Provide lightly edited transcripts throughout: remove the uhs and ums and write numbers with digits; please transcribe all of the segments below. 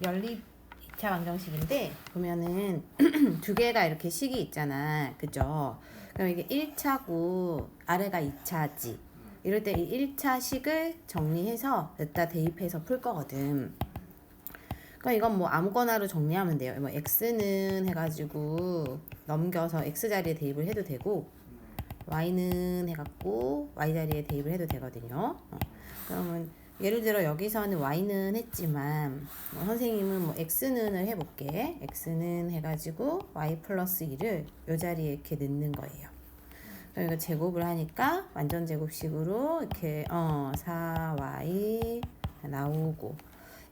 연립 2차 방정식인데 보면은 두 개가 이렇게 식이 있잖아. 그죠? 그럼 이게 1차고 아래가 2차지. 이럴 때 이 1차 식을 정리해서 여기다 대입해서 풀 거거든. 그러니까 이건 뭐 아무거나로 정리하면 돼요. 뭐 x는 해가지고 넘겨서 x 자리에 대입을 해도 되고 y는 해갖고 y 자리에 대입을 해도 되거든요. 그러면 예를 들어 여기서는 y는 했지만 뭐 선생님은 뭐 x는을 해볼게. x는 해가지고 y 플러스 2를 요 자리에 이렇게 넣는 거예요. 그럼 이거 제곱을 하니까 완전 제곱식으로 이렇게 4y 나오고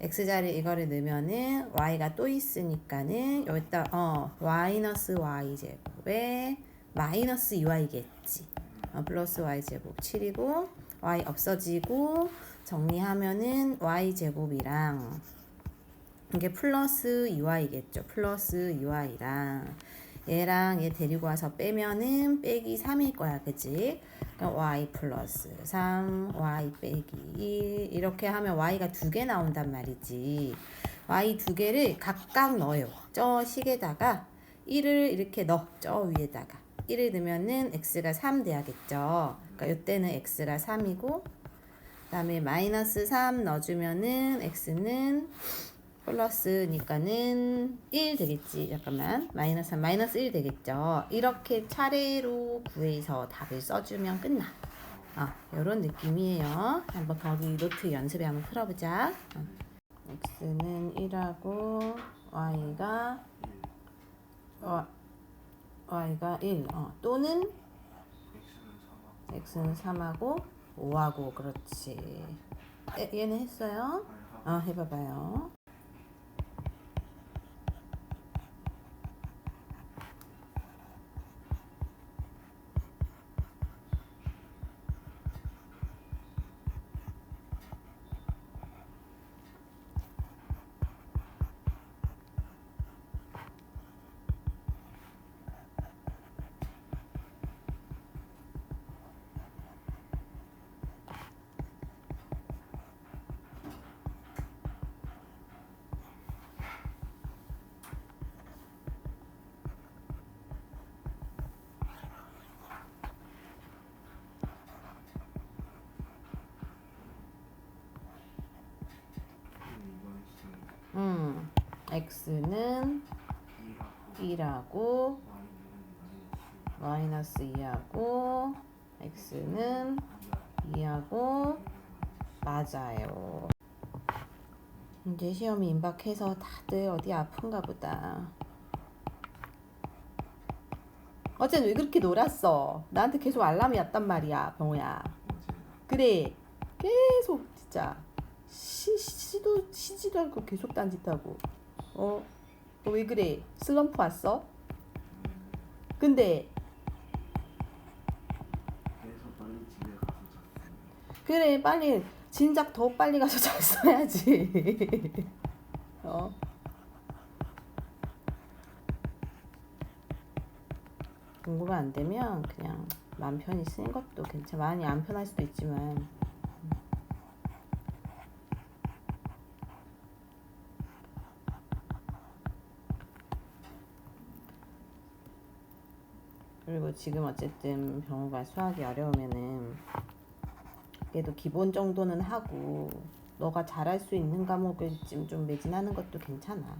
x자리 이거를 넣으면은 y가 또 있으니까는 여기다 마이너스 y 제곱에 마이너스 2y겠지. 플러스 y 제곱 7이고 y 없어지고 정리하면은 y 제곱이랑 이게 플러스 2y겠죠. 플러스 2y랑 얘랑 얘 데리고 와서 빼면은 빼기 3일 거야. 그치? 그러니까 y 플러스 3, y 빼기 1 이렇게 하면 y가 두 개 나온단 말이지. y 두 개를 각각 넣어요. 저 식에다가 1을 이렇게 넣어. 저 위에다가 1을 넣으면은 x가 3 돼야겠죠. 그러니까 이때는 x가 3이고 그 다음에 마이너스 3 넣어주면은 x는 플러스니까는 1 되겠지. 잠깐만. 마이너스 3, 마이너스 1 되겠죠. 이렇게 차례로 구해서 답을 써주면 끝나. 요런 느낌이에요. 한번 거기 노트 연습에 한번 풀어보자. x는 1하고 y가 1. 또는 x는 3하고 5하고 그렇지. 얘는 했어요? 해봐봐요. x는 1하고 마이너스 2하고 x는 2하고 맞아요. 이제 시험이 임박해서 다들 어디 아픈가 보다. 어제는 왜 그렇게 놀았어? 나한테 계속 알람이 왔단 말이야, 병호야. 그래, 계속 진짜 쉬지도 않고 계속 딴짓하고. 너 왜 그래? 슬럼프 왔어? 근데 그래, 빨리 진작 더 빨리 가서 잤어야지. 공부가 안 되면 그냥 마음 편히 쓰는 것도 괜찮아. 많이 안 편할 수도 있지만. 그리고 지금 어쨌든 병호가 수학이 어려우면은 그래도 기본 정도는 하고 너가 잘할 수 있는 과목을 좀 매진하는 것도 괜찮아.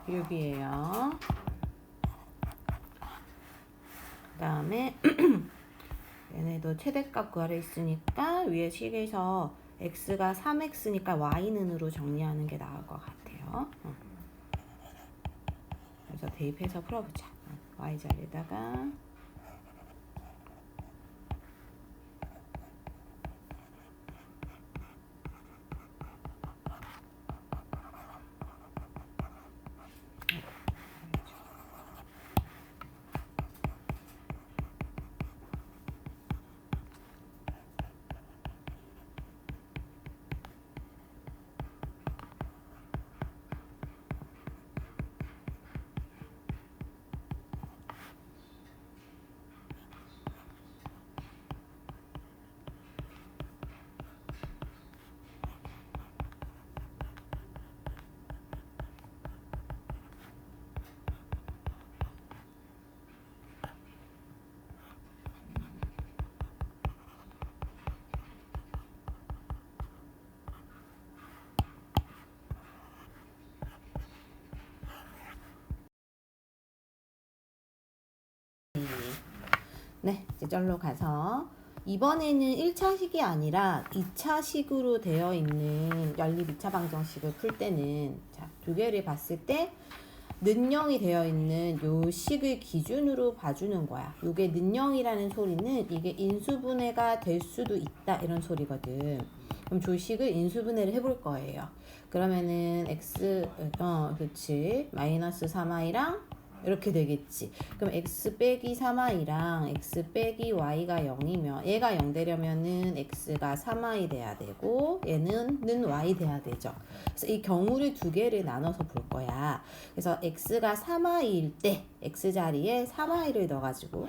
여기에요. 그 다음에 얘네도 최대값 구하려 있으니까 위에 식에서 x가 3x니까 y는으로 정리하는 게 나을 것 같아요. 그래서 대입해서 풀어보자. y 자리에다가 네, 이제 절로 가서 이번에는 1차식이 아니라 2차식으로 되어 있는 연립 2차 방정식을 풀 때는 자, 두 개를 봤을 때 는영이 되어 있는 요 식을 기준으로 봐주는 거야. 요게 는영이라는 소리는 이게 인수분해가 될 수도 있다 이런 소리거든. 그럼 조식을 인수분해를 해볼 거예요. 그러면은 x 그렇지 마이너스 3i랑 이렇게 되겠지. 그럼 x 빼기 3i랑 x 빼기 y가 0이면 얘가 0 되려면은 x가 3i 돼야 되고 얘는 는 y 돼야 되죠. 그래서 이 경우를 두 개를 나눠서 볼 거야. 그래서 x가 3i일 때 x 자리에 3i를 넣어가지고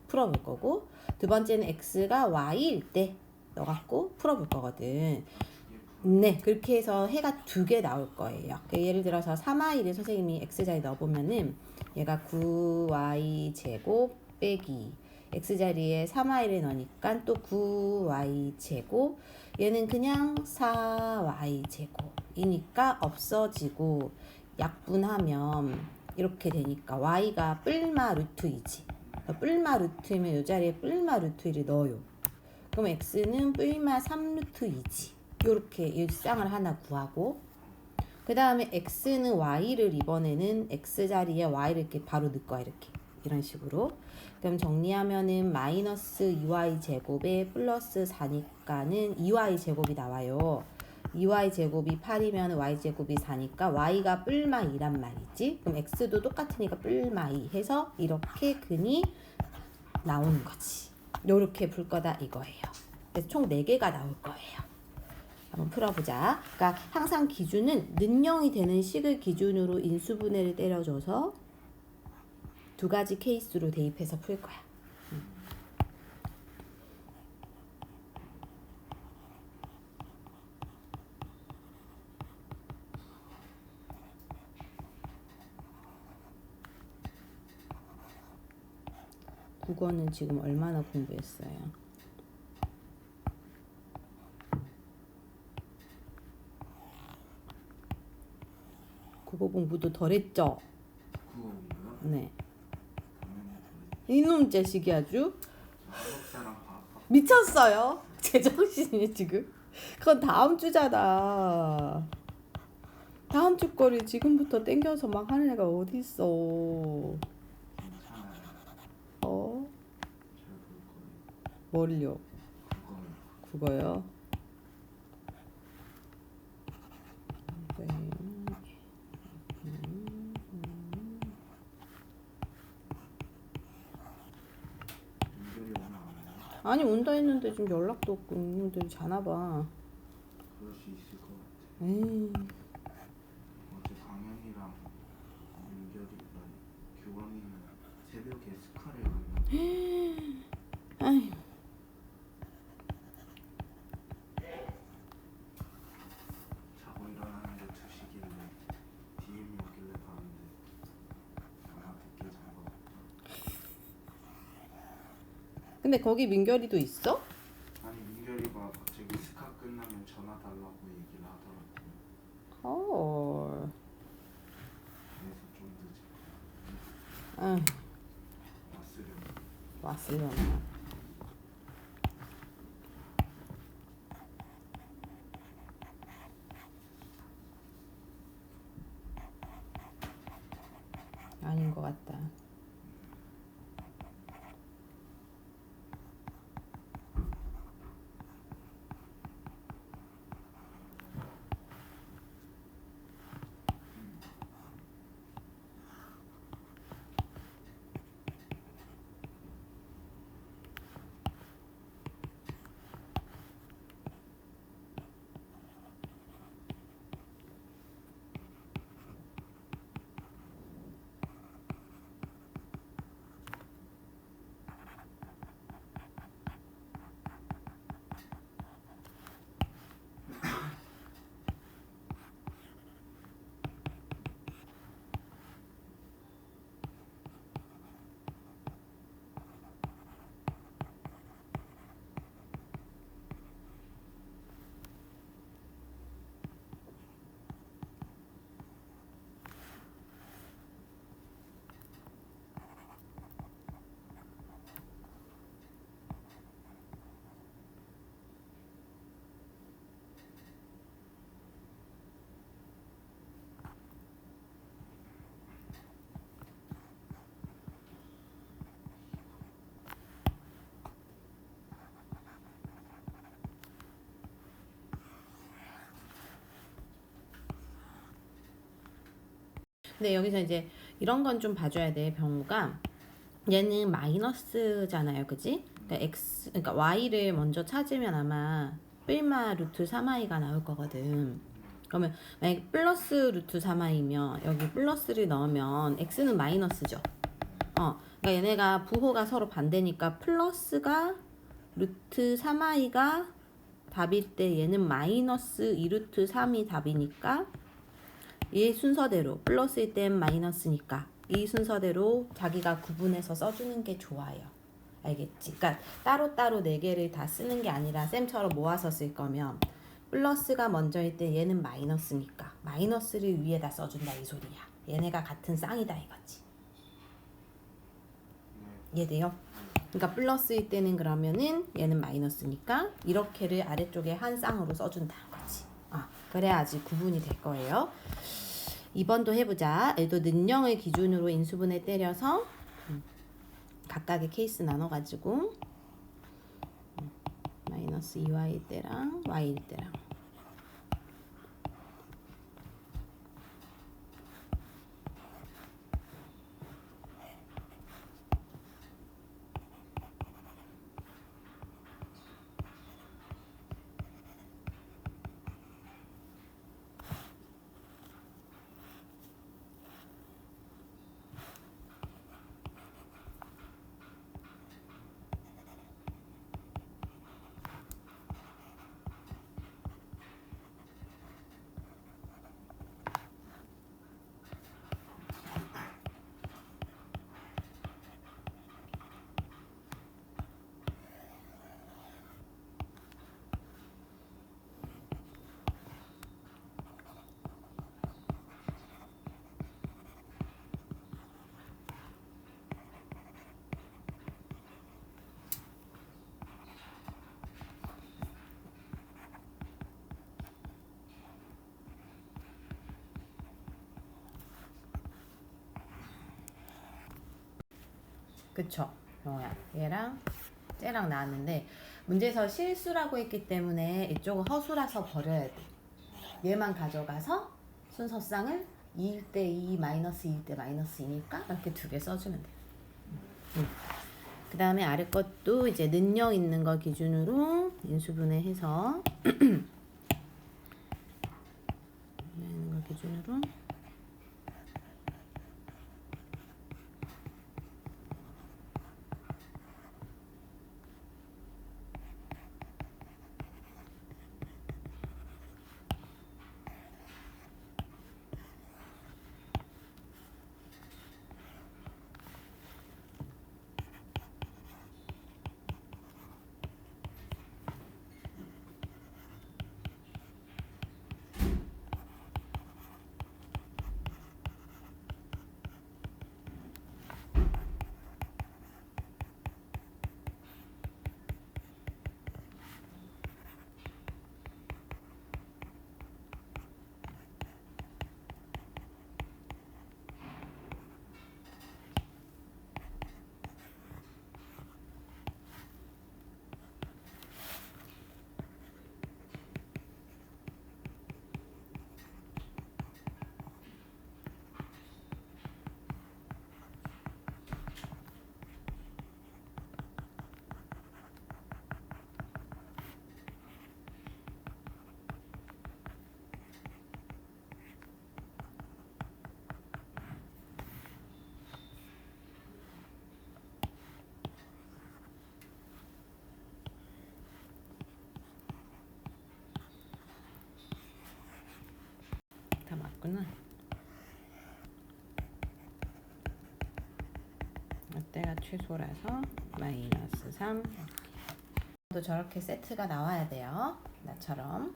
풀어볼 거고 두 번째는 x가 y일 때 넣어갖고 풀어볼 거거든. 네, 그렇게 해서 해가 두 개 나올 거예요. 예를 들어서 3i를 선생님이 x자리에 넣어보면은 얘가 9y 제곱 빼기 x자리에 3i를 넣으니까 또 9y 제곱 얘는 그냥 4y 제곱이니까 없어지고 약분하면 이렇게 되니까 y가 뿔마 루트이지. 뿔마 루트이면 이 자리에 뿔마 루트 1을 넣어요. 그럼 x는 뿔마 3루트이지. 요렇게 일상을 하나 구하고 그 다음에 x는 y를 이번에는 x자리에 y를 이렇게 바로 넣을 거야. 이렇게 이런 식으로. 그럼 정리하면은 마이너스 2y 제곱에 플러스 4니까는 2y 제곱이 나와요. 2y 제곱이 8이면 y 제곱이 4니까 y가 뿔마 2란 말이지. 그럼 x도 똑같으니까 뿔마 2 해서 이렇게 근이 나오는 거지. 요렇게 풀 거다 이거예요. 그래서 총 4개가 나올 거예요. 한번 풀어보자. 그러니까 항상 기준은 는영이 되는 식을 기준으로 인수분해를 때려줘서 두 가지 케이스로 대입해서 풀 거야. 국어는 지금 얼마나 공부했어요? 국어 공부도 덜 했죠? 네. 이놈 자식이 아주 미쳤어요. 제정신이 지금. 그건 다음 주잖아. 다음 주 거를 지금부터 땡겨서 막 하는 애가 어디 있어? 뭘요? 국어요? 네. 아니 온다 했는데 지금 연락도 없고 이놈들이 자나봐. 그럴 수 있을 것 같아. 에이. 어제 강현이랑 민결이가 교원이는 새벽에 스카를 갔는데 아휴. 자고 일어나는데 2시길래 DM이 오길래 봤는데 아마 늦게 잔 거 같다. 근데 거기 민결이도 있어? 아니 민결이가 갑자기 스카 끝나면 전화 달라고 얘기를 하더라고. 헐. 응, 왔으려나. 왔으려나. 아닌 것 같다. 근데 여기서 이제 이런 건 좀 봐줘야 돼. 병우가 얘는 마이너스잖아요, 그지? 그러니까 y를 먼저 찾으면 아마 뿔마 루트 3i가 나올 거거든. 그러면 만약 플러스 루트 3i면 여기 플러스를 넣으면 x는 마이너스죠. 그러니까 얘네가 부호가 서로 반대니까 플러스가 루트 3i가 답일 때 얘는 마이너스 2루트 3이 답이니까 이 순서대로 플러스일 땐 마이너스니까 이 순서대로 자기가 구분해서 써주는 게 좋아요. 알겠지? 그러니까 따로따로 4개를 다 쓰는 게 아니라 쌤처럼 모아서 쓸 거면 플러스가 먼저일 때 얘는 마이너스니까 마이너스를 위에다 써준다 이 소리야. 얘네가 같은 쌍이다 이거지. 이해돼요? 그러니까 플러스일 때는 그러면은 얘는 마이너스니까 이렇게를 아래쪽에 한 쌍으로 써준다는 거지. 그래야지 구분이 될 거예요. 2번도 해보자. 얘도 능령을 기준으로 인수분해 때려서 각각의 케이스 나눠가지고 마이너스 2y일 때랑 y일 때랑 그쵸? 영호야 얘랑 쟤랑 나왔는데 문제에서 실수라고 했기 때문에 이쪽은 허수라서 버려야 돼. 얘만 가져가서 순서쌍을 2일 때 2, 마이너스 2일 때 마이너스 2니까 이렇게 2개 써주면 돼. 그 다음에 아래 것도 이제 능력 있는 거 기준으로 인수분해해서 있는 거 기준으로 최소라서 마이너스 3. 또 저렇게 세트가 나와야 돼요. 나처럼.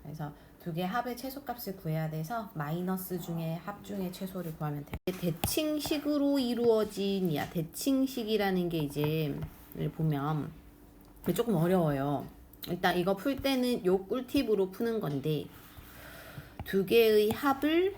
그래서 두 개 합의 최소값을 구해야 돼서 마이너스 중에 합 중에 최소를 구하면 돼. 대칭식으로 이루어진이야. 대칭식이라는 게 이제 보면 조금 어려워요. 일단 이거 풀 때는 요 꿀팁으로 푸는 건데 두 개의 합을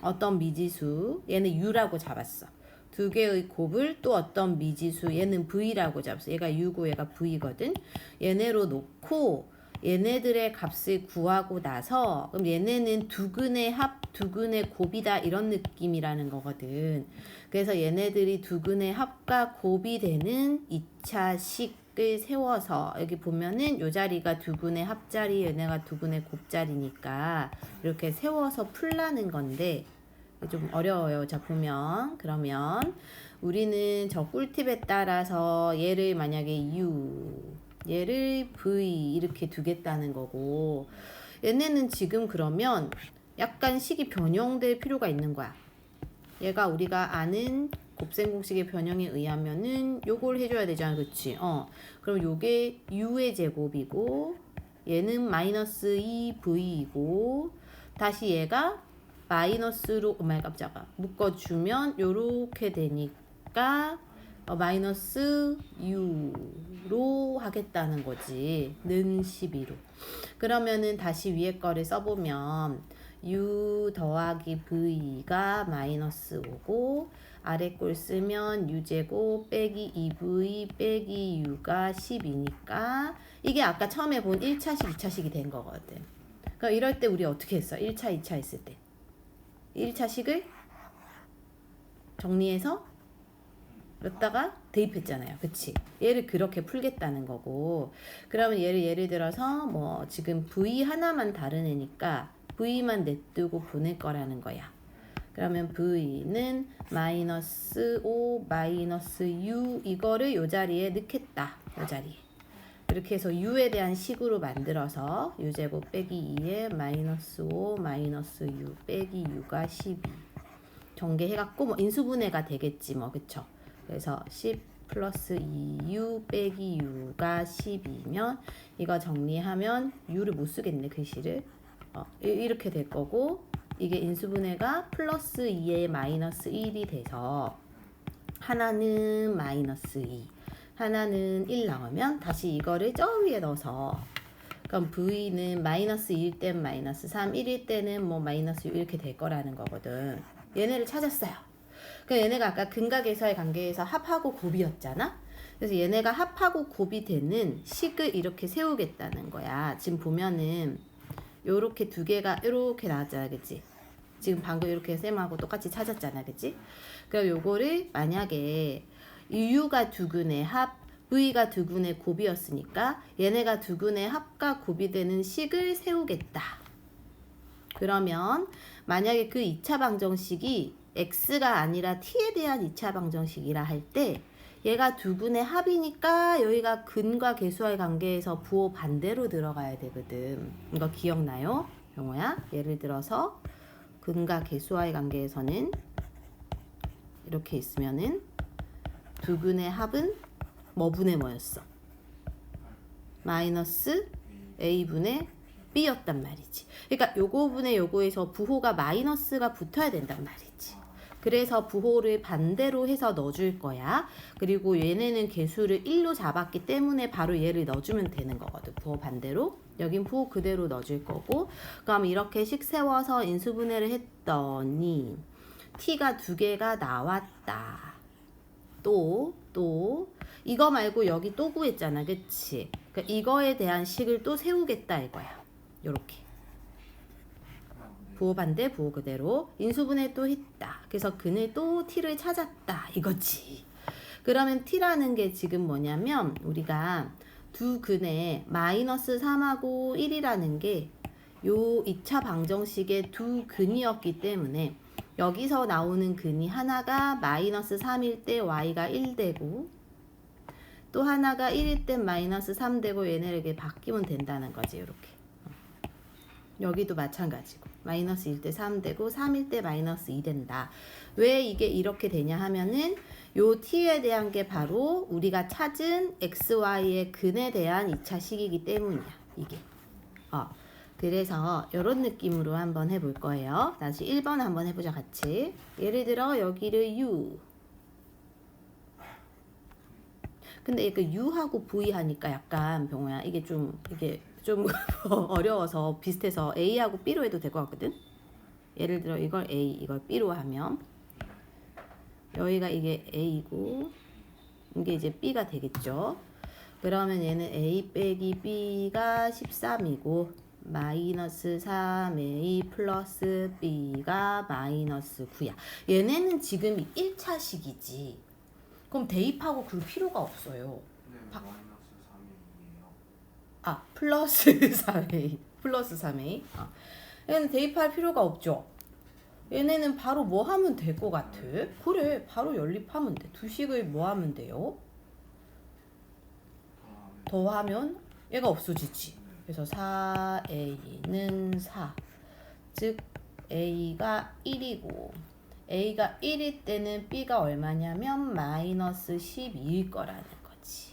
어떤 미지수 얘는 u라고 잡았어. 두 개의 곱을 또 어떤 미지수 얘는 v라고 잡았어. 얘가 u고 얘가 v거든. 얘네로 놓고 얘네들의 값을 구하고 나서 그럼 얘네는 두근의 합, 두근의 곱이다 이런 느낌이라는 거거든. 그래서 얘네들이 두근의 합과 곱이 되는 2차 식을 세워서 여기 보면은 요 자리가 두근의 합자리 얘네가 두근의 곱자리니까 이렇게 세워서 풀라는 건데 좀 어려워요. 자 보면 그러면 우리는 저 꿀팁에 따라서 얘를 만약에 u 얘를 v 이렇게 두겠다는 거고 얘네는 지금 그러면 약간 식이 변형될 필요가 있는 거야. 얘가 우리가 아는 곱셈 공식의 변형에 의하면은 요걸 해줘야 되잖아. 그치? 그럼 요게 u의 제곱이고 얘는 마이너스 2v이고 다시 얘가 마이너스로 깜짝아 묶어주면 요렇게 되니까 마이너스 u로 하겠다는 거지. 는 12로. 그러면은 다시 위에 거를 써보면 u 더하기 v가 마이너스 5고 아래 꼴 쓰면 u제곱 빼기 2v 빼기 u가 10이니까 이게 아까 처음에 본 1차식 2차식이 된 거거든. 그러니까 이럴 때 우리 어떻게 했어? 1차 2차 했을 때 1차식을 정리해서 넣다가 대입했잖아요. 그치? 얘를 그렇게 풀겠다는 거고 그러면 얘를 예를 들어서 뭐 지금 v 하나만 다른 애니까 v만 냅두고 보낼 거라는 거야. 그러면 v는 마이너스 5 마이너스 u 이거를 요 자리에 넣겠다. 요 자리에. 이렇게 해서 u에 대한 식으로 만들어서 u제곱 빼기 2에 마이너스 5 마이너스 u 빼기 u가 12 전개해갖고 뭐 인수분해가 되겠지 뭐 그쵸? 그래서 10 플러스 2u 빼기 u가 10이면 이거 정리하면 u를 못 쓰겠네 글씨를 이렇게 될 거고 이게 인수분해가 플러스 2에 마이너스 1이 돼서 하나는 마이너스 2 하나는 1 나오면 다시 이거를 저 위에 넣어서 그럼 v는 마이너스 2일 땐 마이너스 3 1일 때는 뭐 마이너스 6 이렇게 될 거라는 거거든. 얘네를 찾았어요. 그러니까 얘네가 아까 근각에서의 관계에서 합하고 곱이었잖아. 그래서 얘네가 합하고 곱이 되는 식을 이렇게 세우겠다는 거야. 지금 보면은 요렇게 두 개가 이렇게 나왔잖아. 그치? 지금 방금 이렇게 쌤하고 똑같이 찾았잖아. 그치? 그럼 요거를 만약에 u가 두근의 합, v가 두근의 곱이었으니까 얘네가 두근의 합과 곱이 되는 식을 세우겠다. 그러면 만약에 그 2차 방정식이 x가 아니라 t에 대한 2차 방정식이라 할 때 얘가 두근의 합이니까 여기가 근과 계수와의 관계에서 부호 반대로 들어가야 되거든. 이거 기억나요? 영호야? 예를 들어서 근과 계수와의 관계에서는 이렇게 있으면은 두근의 합은 뭐분의 뭐였어? 마이너스 a분의 b였단 말이지. 그러니까 요거분의 요거에서 부호가 마이너스가 붙어야 된단 말이지. 그래서 부호를 반대로 해서 넣어줄 거야. 그리고 얘네는 개수를 1로 잡았기 때문에 바로 얘를 넣어주면 되는 거거든. 부호 반대로. 여긴 부호 그대로 넣어줄 거고 그럼 이렇게 식 세워서 인수분해를 했더니 t가 두 개가 나왔다. 또 이거 말고 여기 또 구했잖아. 그치? 그러니까 이거에 대한 식을 또 세우겠다 이거야. 요렇게. 부호 반대 부호 그대로 인수분해 또 했다. 그래서 근을 또 t를 찾았다 이거지. 그러면 t라는 게 지금 뭐냐면 우리가 두 근에 마이너스 3하고 1이라는 게 요 2차 방정식의 두 근이었기 때문에 여기서 나오는 근이 하나가 마이너스 3일 때 y가 1 되고 또 하나가 1일 때 마이너스 3 되고 얘네에게 바뀌면 된다는 거지. 이렇게 여기도 마찬가지고 마이너스 1 대 3 되고 3일 때 마이너스 2 된다. 왜 이게 이렇게 되냐 하면은 요 t에 대한 게 바로 우리가 찾은 xy의 근에 대한 2차 식이기 때문이야. 이게. 그래서 이런 느낌으로 한번 해볼 거예요. 다시 1번 한번 해보자 같이. 예를 들어 여기를 u. 근데 이거 u하고 v 하니까 약간 병호야 이게 좀 어려워서 비슷해서 a하고 b로 해도 될 것 같거든. 예를 들어 이걸 a 이걸 b로 하면 여기가 이게 a이고 이게 이제 b가 되겠죠. 그러면 얘는 a 빼기 b가 13이고 마이너스 3a 플러스 b가 마이너스 9야. 얘네는 지금 1차식이지. 그럼 대입하고 그럴 필요가 없어요. 네, 마이너스 3이에요. 플러스 3a 플러스 3a. 얘는 대입할 필요가 없죠. 얘네는 바로 뭐 하면 될 것 같아? 그래, 바로 연립하면 돼. 두 식을 뭐 하면 돼요? 더하면 얘가 없어지지. 그래서 4a는 4. 즉 a가 1이고 a가 1일 때는 b가 얼마냐면 마이너스 12일 거라는 거지.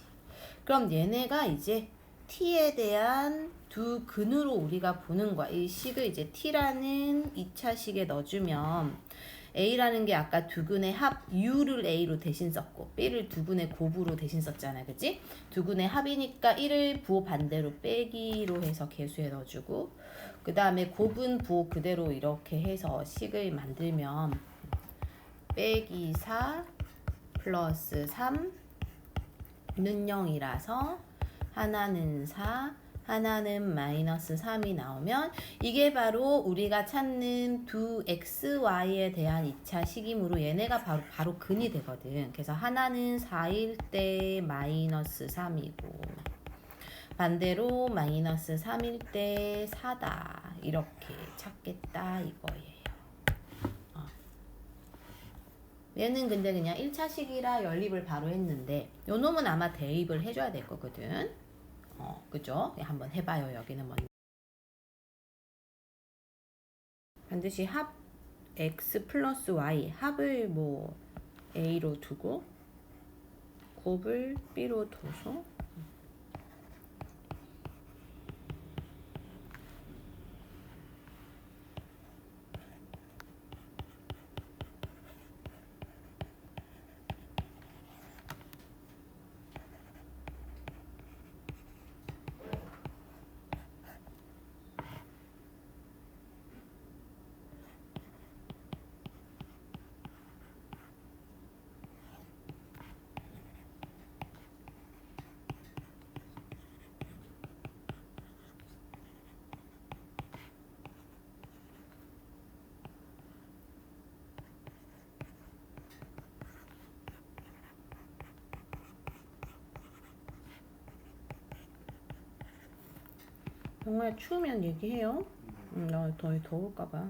그럼 얘네가 이제 t에 대한 두 근으로 우리가 보는 거야. 이 식을 이제 t라는 2차 식에 넣어주면 a라는 게 아까 두 근의 합 u를 a로 대신 썼고 b를 두 근의 곱으로 대신 썼잖아. 그치? 두 근의 합이니까 1을 부호 반대로 빼기로 해서 계수에 넣어주고 그 다음에 곱은 부호 그대로 이렇게 해서 식을 만들면 빼기 4 플러스 3는 0이라서 하나는 4 하나는 마이너스 3이 나오면 이게 바로 우리가 찾는 두 xy에 대한 2차 식이므로 얘네가 바로 근이 되거든. 그래서 하나는 4일 때 마이너스 3이고 반대로 마이너스 3일 때 4다. 이렇게 찾겠다 이거예요. 얘는 근데 그냥 1차식이라 연립을 바로 했는데 요 놈은 아마 대입을 해줘야 될 거거든. 그죠? 한번 해봐요. 여기는 먼저. 반드시 합 x 플러스 y 합을 뭐 a로 두고 곱을 b로 둬서 정말 추우면 얘기해요. 나 더 더울까봐.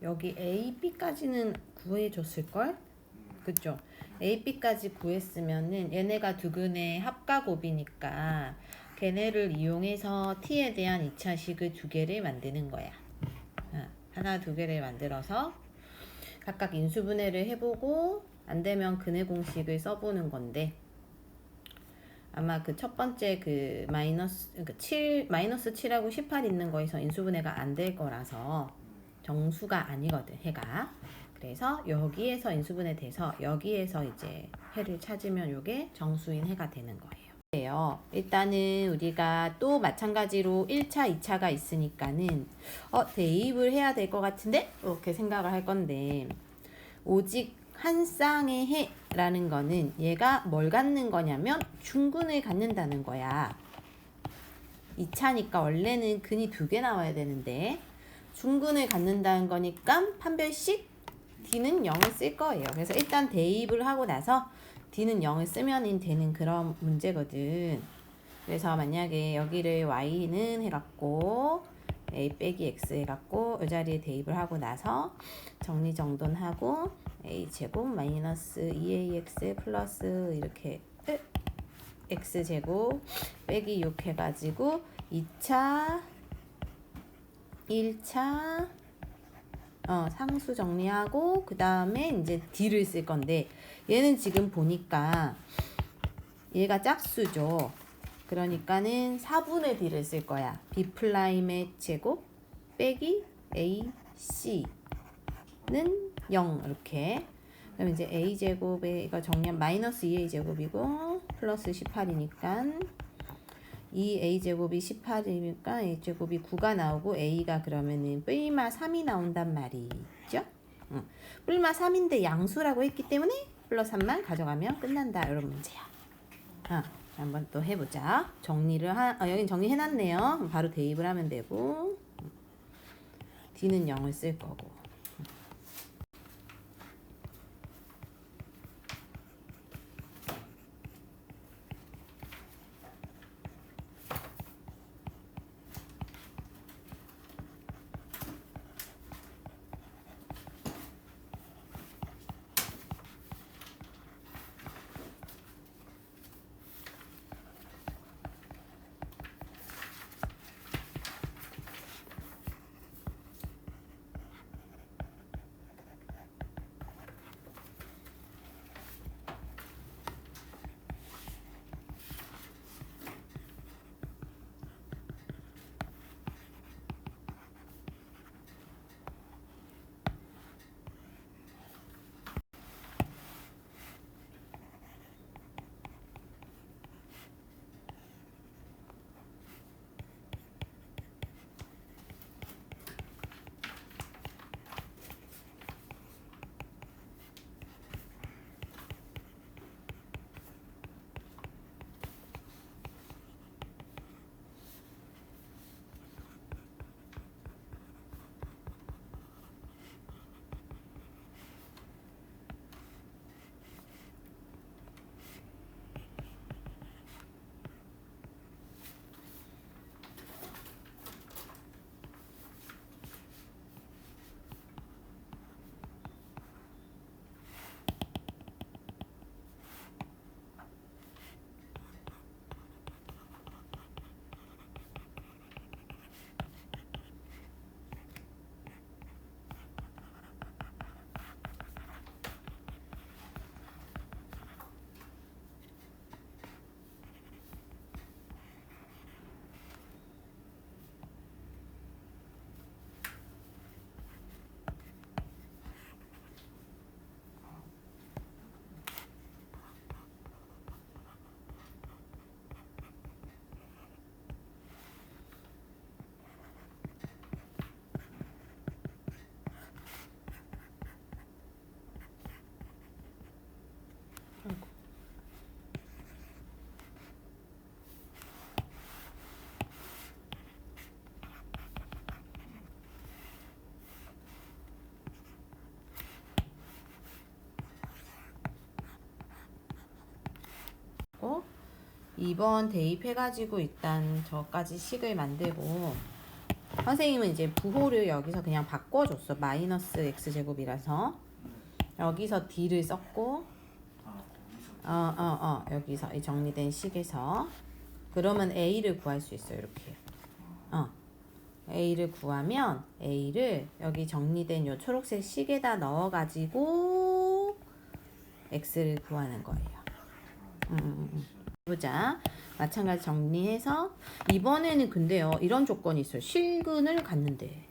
여기 A, B까지는 구해줬을걸? 그죠? A, B까지 구했으면은 얘네가 두 근의 합과 곱이니까 걔네를 이용해서 T에 대한 2차식을 두 개를 만드는 거야. 하나 두 개를 만들어서 각각 인수분해를 해보고 안 되면 근해 공식을 써보는 건데 아마 그 첫 번째 그 마이너스 7하고 18 있는 거에서 인수분해가 안 될 거라서 정수가 아니거든 해가. 그래서 여기에서 인수분해 돼서 여기에서 이제 해를 찾으면 이게 정수인 해가 되는 거예요. 일단은 우리가 또 마찬가지로 1차, 2차가 있으니까는 대입을 해야 될 것 같은데 이렇게 생각을 할 건데 오직 한 쌍의 해라는 거는 얘가 뭘 갖는 거냐면 중근을 갖는다는 거야. 2차니까 원래는 근이 2개 나와야 되는데 중근을 갖는다는 거니까 판별식 D는 0을 쓸 거예요. 그래서 일단 대입을 하고 나서 D는 0을 쓰면 되는 그런 문제거든. 그래서 만약에 여기를 Y는 해갖고 A 빼기 X 해갖고 이 자리에 대입을 하고 나서 정리정돈하고 A 제곱 마이너스 2AX 플러스 이렇게 X 제곱 빼기 6 해가지고 2차 1차 상수 정리하고 그 다음에 이제 D를 쓸 건데 얘는 지금 보니까 얘가 짝수죠. 그러니까는 4분의 D를 쓸 거야. B 플라임의 제곱 빼기 AC는 0 이렇게. 그럼 이제 A 제곱에 이거 정리하면 마이너스 2A 제곱이고 플러스 18이니까 2A 제곱이 18이니까 A 제곱이 9가 나오고 A가 그러면은 뿔마 3이 나온단 말이죠. 뿔마 3인데 양수라고 했기 때문에 플러스 3만 가져가면 끝난다. 이런 문제야. 한번 또 해보자. 정리를 여긴 정리해놨네요. 그럼 바로 대입을 하면 되고 D는 0을 쓸 거고. 고 2번 대입해가지고 일단 저까지 식을 만들고 선생님은 이제 부호를 여기서 그냥 바꿔줬어. 마이너스 x제곱이라서 여기서 d를 썼고 여기서 이 정리된 식에서 그러면 a를 구할 수 있어요. 이렇게 A를 구하면 A를 여기 정리된 요 초록색 식에다 넣어가지고 X를 구하는 거예요. 보자. 마찬가지 정리해서 이번에는 근데요 이런 조건이 있어요. 실근을 갖는데.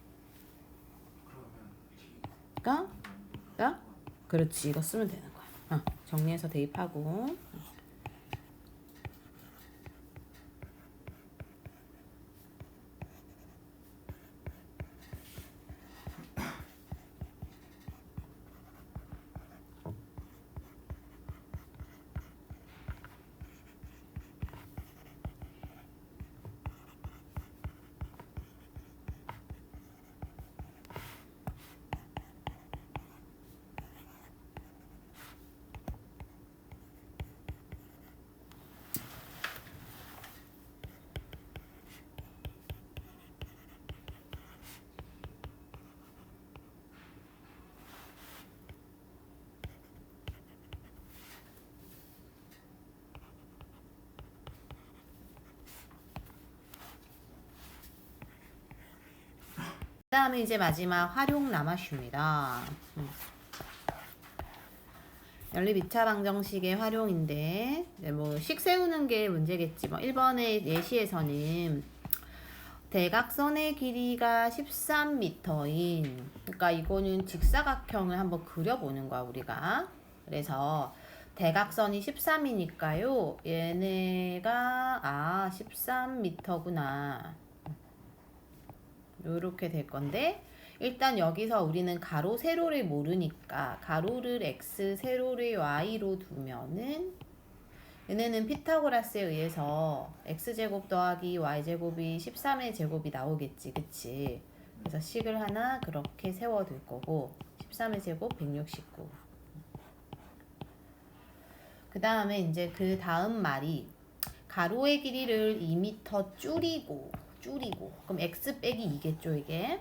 그러니까 그렇지 이거 쓰면 되는 거야. 정리해서 대입하고. 그 다음에 이제 마지막 활용 남아쉽니다. 연립 2차 방정식의 활용인데 뭐 식 세우는 게 문제겠지. 뭐 1번의 예시에서는 대각선의 길이가 13m인 그러니까 이거는 직사각형을 한번 그려보는 거야 우리가. 그래서 대각선이 13이니까요 얘네가 13m구나 요렇게 될 건데 일단 여기서 우리는 가로 세로를 모르니까 가로를 x 세로를 y로 두면은 얘네는 피타고라스에 의해서 x제곱 더하기 y제곱이 13의 제곱이 나오겠지 그치. 그래서 식을 하나 그렇게 세워둘 거고 13의 제곱 169. 그 다음에 이제 그 다음 말이 가로의 길이를 2m 줄이고 그럼 x 빼기 2겠죠 이게.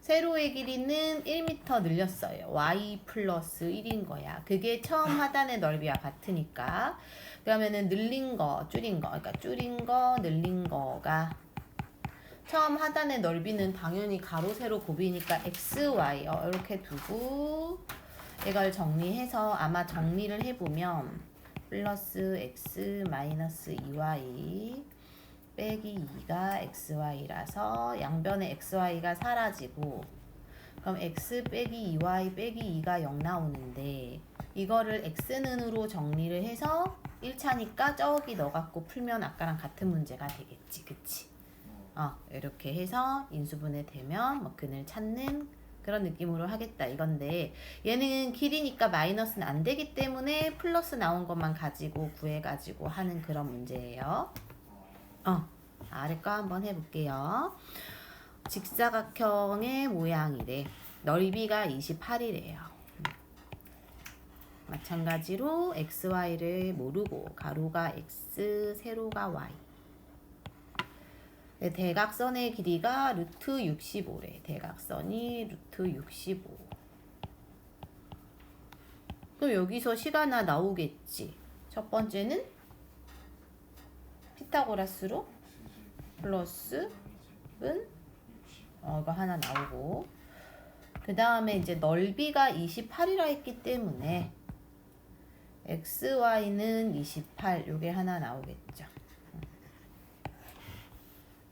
세로의 길이는 1m 늘렸어요. y 플러스 1인 거야. 그게 처음 하단의 넓이와 같으니까. 그러면은 늘린 거, 줄인 거. 그러니까 줄인 거, 늘린 거가 처음 하단의 넓이는 당연히 가로, 세로 곱이니까 x, y 이렇게 두고 이걸 정리해서 아마 정리를 해보면 플러스 x 마이너스 2y 빼기 2가 xy라서 양변의 xy가 사라지고 그럼 x 빼기 2y 빼기 2가 0 나오는데 이거를 x는으로 정리를 해서 1차니까 저기 넣어갖고 풀면 아까랑 같은 문제가 되겠지 그치. 이렇게 해서 인수분해 되면 뭐 근을 찾는 그런 느낌으로 하겠다 이건데 얘는 길이니까 마이너스는 안 되기 때문에 플러스 나온 것만 가지고 구해가지고 하는 그런 문제예요. 아래 거 한번 해볼게요. 직사각형의 모양이래. 넓이가 28이래요. 마찬가지로 xy를 모르고 가로가 x, 세로가 y. 대각선의 길이가 루트 65래. 대각선이 루트 65. 그럼 여기서 식 하나 나오겠지. 첫 번째는 피타고라스로 플러스 은 이거 하나 나오고 그 다음에 이제 넓이가 28이라 했기 때문에 xy는 28 요게 하나 나오겠죠.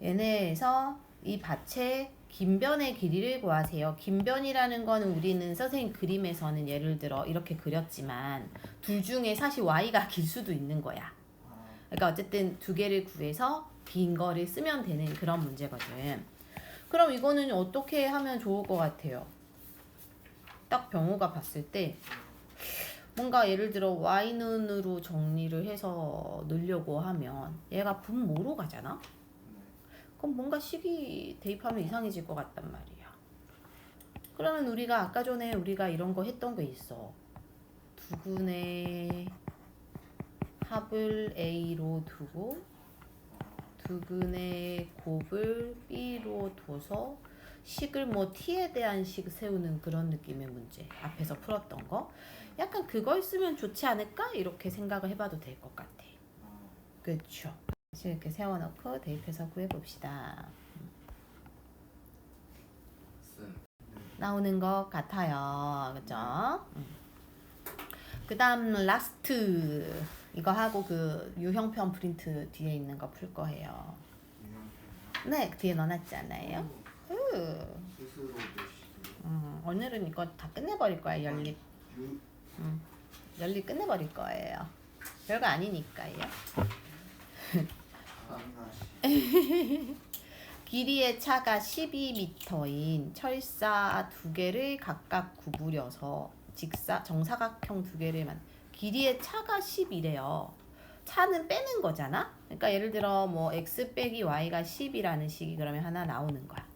얘네에서 이 밭의 긴변의 길이를 구하세요. 긴변이라는 거는 우리는 선생님 그림에서는 예를 들어 이렇게 그렸지만 둘 중에 사실 y가 길 수도 있는 거야. 그러니까 어쨌든 두 개를 구해서 긴 거를 쓰면 되는 그런 문제거든. 그럼 이거는 어떻게 하면 좋을 것 같아요? 딱 병호가 봤을 때 뭔가 예를 들어 y는으로 정리를 해서 넣으려고 하면 얘가 분모로 가잖아? 그럼 뭔가 식이 대입하면 이상해질 것 같단 말이야. 그러면 우리가 아까 전에 우리가 이런 거 했던 게 있어. 두근의 합을 A로 두고 두근의 곱을 B로 둬서 식을 뭐 T에 대한 식 세우는 그런 느낌의 문제 앞에서 풀었던 거 약간 그걸 쓰면 좋지 않을까? 이렇게 생각을 해봐도 될 것 같아. 그렇죠. 이렇게 세워놓고 대입해서 구해봅시다. 나오는 것 같아요. 그죠? 그 다음 라스트 이거 하고 그 유형편 프린트 뒤에 있는 거 풀 거예요. 네, 뒤에 넣어놨잖아요. 스스로 되시기. 오늘은 이거 다 끝내버릴 거야. 연립 끝내버릴 거예요. 별거 아니니까요. 길이의 차가 12m인 철사 두 개를 각각 구부려서 정사각형 두 개를 길이의 차가 10이래요. 차는 빼는 거잖아. 그러니까 예를 들어 뭐 x 빼기 y가 10이라는 식이 그러면 하나 나오는 거야.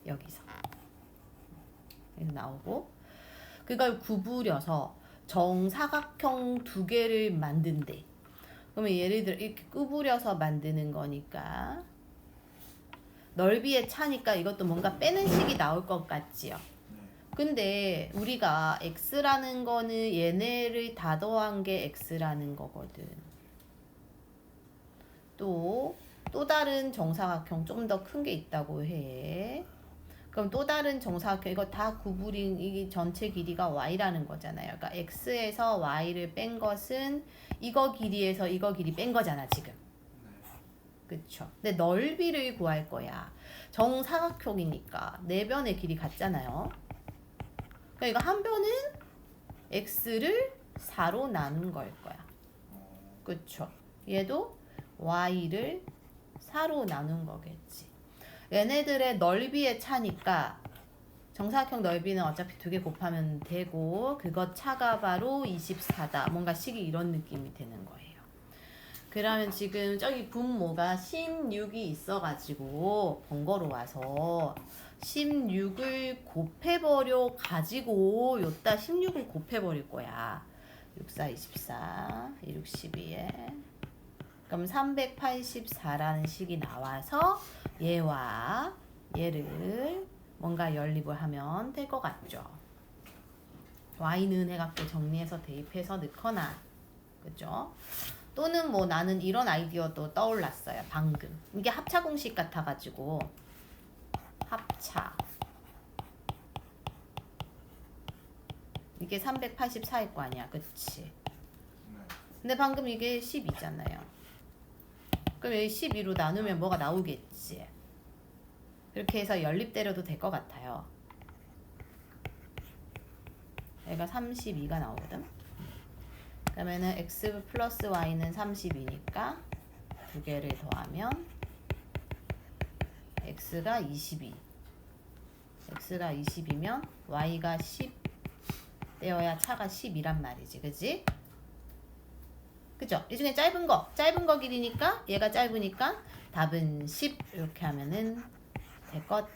여기서 나오고 그걸 구부려서 정사각형 두 개를 만든대. 그러면 예를 들어 이렇게 구부려서 만드는 거니까 넓이의 차니까 이것도 뭔가 빼는 식이 나올 것 같지요. 근데 우리가 x라는 거는 얘네를 다 더한 게 x라는 거거든. 또 다른 정사각형 좀 더 큰 게 있다고 해. 그럼 또 다른 정사각형 이거 다 구부린 이 전체 길이가 y라는 거잖아요. 그러니까 x에서 y를 뺀 것은 이거 길이에서 이거 길이 뺀 거잖아 지금. 그쵸? 근데 넓이를 구할 거야. 정사각형이니까 네 변의 길이 같잖아요. 그러니까 이거 한 변은 x를 4로 나눈 걸 거야. 그쵸? 얘도 y를 4로 나눈 거겠지. 얘네들의 넓이의 차니까 정사각형 넓이는 어차피 2개 곱하면 되고 그것 차가 바로 24다. 뭔가 식이 이런 느낌이 되는 거예요. 그러면 지금 저기 분모가 16이 있어가지고 번거로워서 16을 곱해버려 가지고 요따 16을 곱해버릴 거야. 6, 4, 24, 1, 6, 12에 그럼 384라는 식이 나와서 얘와 얘를 뭔가 연립을 하면 될 것 같죠. y는 해갖고 정리해서 대입해서 넣거나 그죠? 또는 뭐 나는 이런 아이디어도 떠올랐어요. 방금 이게 합차 공식 같아가지고 합차 이게 384일 거 아니야 그치? 근데 방금 이게 12잖아요. 그럼 여기 12로 나누면 뭐가 나오겠지? 이렇게 해서 연립 때려도 될 것 같아요. 얘가 32가 나오거든. 그러면은 x 플러스 y는 32니까 두 개를 더하면 x가 22. x가 20이면 y가 10 떼어야 차가 10이란 말이지. 그지? 그죠? 이 중에 짧은 거 길이니까 얘가 짧으니까 답은 10 이렇게 하면은 될 것